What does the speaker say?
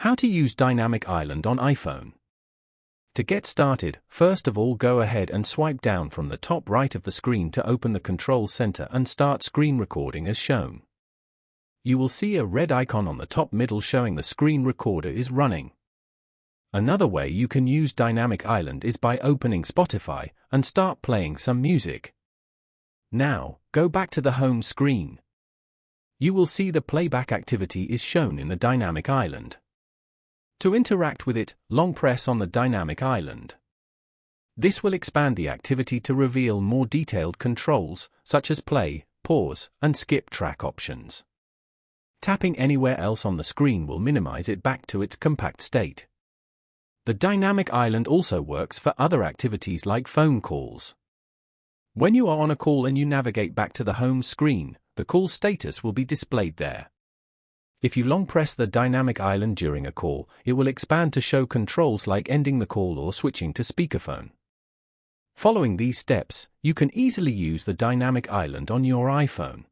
How to use Dynamic Island on iPhone. To get started, first of all go ahead and swipe down from the top right of the screen to open the control center and start screen recording as shown. You will see a red icon on the top middle showing the screen recorder is running. Another way you can use Dynamic Island is by opening Spotify and start playing some music. Now, go back to the home screen. You will see the playback activity is shown in the Dynamic Island. To interact with it, long press on the Dynamic Island. This will expand the activity to reveal more detailed controls, such as play, pause, and skip track options. Tapping anywhere else on the screen will minimize it back to its compact state. The Dynamic Island also works for other activities like phone calls. When you are on a call and you navigate back to the home screen, the call status will be displayed there. If you long press the Dynamic Island during a call, it will expand to show controls like ending the call or switching to speakerphone. Following these steps, you can easily use the Dynamic Island on your iPhone.